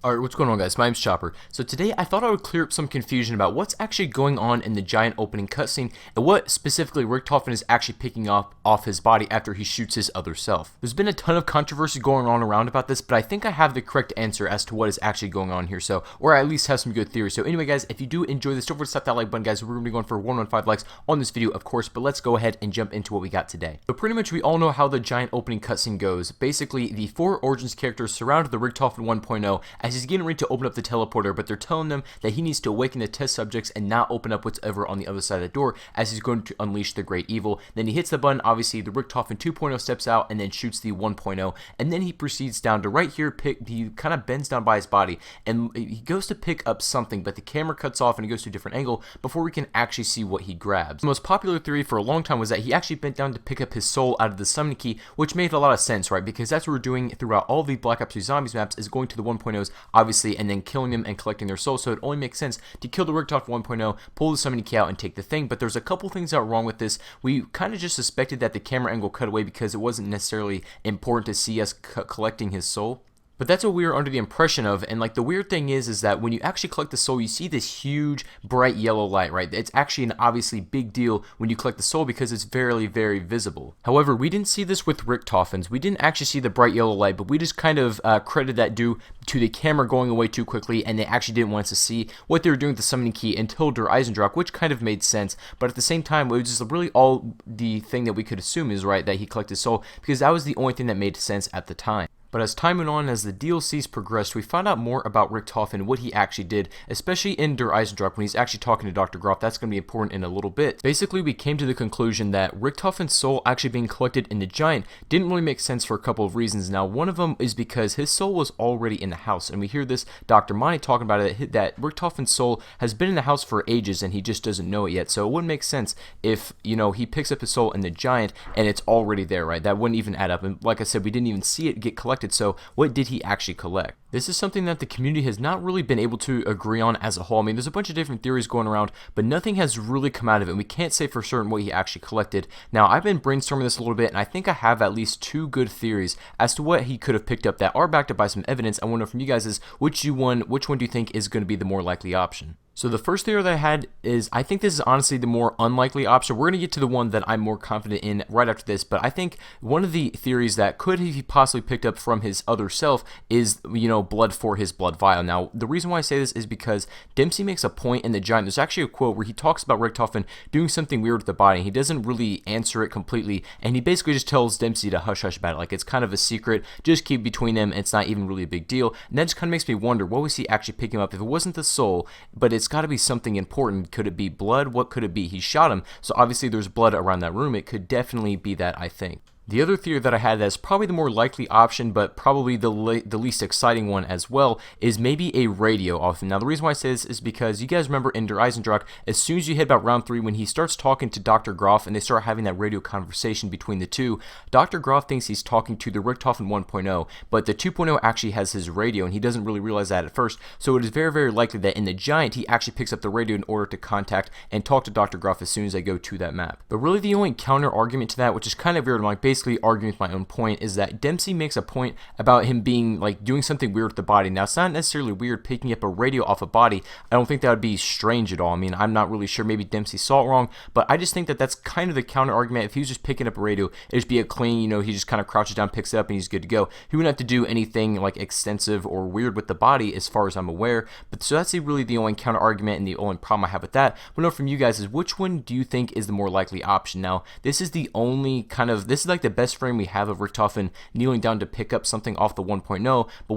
Alright, what's going on, guys? My name's Chopper. So today I thought I would clear up some confusion about what's actually going on in the giant opening cutscene and what specifically Richtofen is actually picking up off his body after he shoots his other self. There's been a ton of controversy going on around about this, but I think I have the correct answer as to what is actually going on here, or I at least have some good theories. So anyway, guys, if you do enjoy this, don't forget to slap that like button, guys. We're going to be going for 115 likes on this video, of course, but let's go ahead and jump into what we got today. So pretty much we all know how the giant opening cutscene goes. Basically, the four Origins characters surround the Richthofen 1.0 as he's getting ready to open up the teleporter, but they're telling them that he needs to awaken the test subjects and not open up what's ever on the other side of the door, as he's going to unleash the great evil. Then he hits the button. Obviously the Richthofen 2.0 steps out and then shoots the 1.0, and then he proceeds down to right here. He kind of bends down by his body and he goes to pick up something, but the camera cuts off and he goes to a different angle before we can actually see what he grabs. The most popular theory for a long time was that he actually bent down to pick up his soul out of the summoning key, which made a lot of sense, right? Because that's what we're doing throughout all the Black Ops 2 Zombies maps, is going to the 1.0s obviously and then killing them and collecting their souls. So it only makes sense to kill the Richtofen 1.0, pull the summoning key out, and take the thing. But there's a couple things that are wrong with this. We kind of just suspected that the camera angle cut away because it wasn't necessarily important to see us collecting his soul. But that's what we were under the impression of, and like the weird thing is that when you actually collect the soul, you see this huge bright yellow light, right? It's actually an obviously big deal when you collect the soul because it's very, very visible. However, we didn't see this with Richtofens. We didn't actually see the bright yellow light, but we just kind of credited that due to the camera going away too quickly, and they actually didn't want us to see what they were doing with the summoning key until Der Eisendrock, which kind of made sense. But at the same time, it was just really all the thing that we could assume is right, that he collected soul, because that was the only thing that made sense at the time. But as time went on, as the DLCs progressed, we found out more about Richtofen and what he actually did, especially in Der Eisendrock when he's actually talking to Dr. Groff. That's going to be important in a little bit. Basically, we came to the conclusion that Richtofen's soul actually being collected in the Giant didn't really make sense for a couple of reasons. Now, one of them is because his soul was already in the house, and we hear this Dr. Monty talking about it, that Richtofen's soul has been in the house for ages and he just doesn't know it yet. So it wouldn't make sense if, you know, he picks up his soul in the Giant and it's already there, right? That wouldn't even add up. And like I said, we didn't even see it get collected. So what did he actually collect? This is something that the community has not really been able to agree on as a whole. I mean, there's a bunch of different theories going around, but nothing has really come out of it, and we can't say for certain what he actually collected. Now, I've been brainstorming this a little bit, and I think I have at least two good theories as to what he could have picked up that are backed up by some evidence. I want to know from you guys is which one do you think is going to be the more likely option? So the first theory that I had is, I think this is honestly the more unlikely option. We're going to get to the one that I'm more confident in right after this, but I think one of the theories that could he possibly picked up from his other self is, you know, blood for his blood vial. Now, the reason why I say this is because Dempsey makes a point in the Giant. There's actually a quote where he talks about Richtofen doing something weird with the body. He doesn't really answer it completely, and he basically just tells Dempsey to hush hush about it. Like, it's kind of a secret, just keep between them, it's not even really a big deal. And that just kind of makes me wonder, what was he actually picking up? If it wasn't the soul, but it's got to be something important. Could it be blood? What could it be? He shot him, so obviously there's blood around that room. It could definitely be that, I think. The other theory that I had that's probably the more likely option, but probably the least exciting one as well, is maybe a radio off. Now, the reason why I say this is because you guys remember in Der Eisendrock, as soon as you hit about round 3, when he starts talking to Dr. Groff and they start having that radio conversation between the two, Dr. Groff thinks he's talking to the Richthofen 1.0, but the 2.0 actually has his radio, and he doesn't really realize that at first. So it is very, very likely that in the Giant, he actually picks up the radio in order to contact and talk to Dr. Groff as soon as they go to that map. But really, the only counter argument to that, which is kind of weird, I'm like basically arguing with my own point, is that Dempsey makes a point about him being like doing something weird with the body. Now, it's not necessarily weird picking up a radio off a body. I don't think that would be strange at all. I mean, I'm not really sure. Maybe Dempsey saw it wrong, but I just think that that's kind of the counter argument. If he was just picking up a radio, it'd just be a clean, you know, he just kind of crouches down, picks it up, and he's good to go. He wouldn't have to do anything like extensive or weird with the body, as far as I'm aware. But so that's really the only counter argument and the only problem I have with that. But no, from you guys is, which one do you think is the more likely option? Now, this is the only kind of, this is like the best frame we have of Richtofen kneeling down to pick up something off the 1.0, but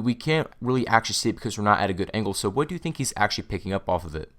we can't really actually see it because we're not at a good angle. So what do you think he's actually picking up off of it?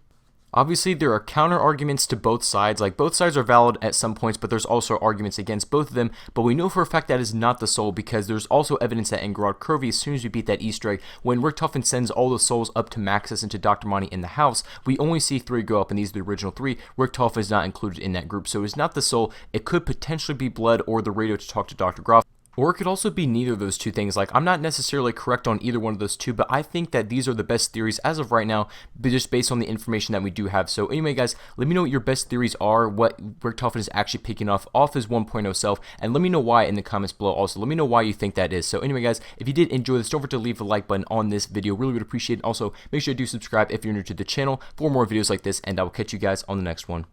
Obviously, there are counter arguments to both sides. Like, both sides are valid at some points, but there's also arguments against both of them. But we know for a fact that is not the soul, because there's also evidence that in Gerard Curvy, as soon as we beat that Easter egg, when Richtofen sends all the souls up to Maxis and to Dr. Monty in the house, we only see 3 go up, and these are the original 3. Richtofen is not included in that group, so it's not the soul. It could potentially be blood or the radio to talk to Dr. Groff. Or it could also be neither of those two things. Like, I'm not necessarily correct on either one of those two, but I think that these are the best theories as of right now, but just based on the information that we do have. So anyway, guys, let me know what your best theories are, what Richtofen is actually picking off his 1.0 self, and let me know why in the comments below. Also, let me know why you think that is. So anyway, guys, if you did enjoy this, don't forget to leave a like button on this video. Really would appreciate it. Also, make sure to do subscribe if you're new to the channel for more videos like this, and I will catch you guys on the next one.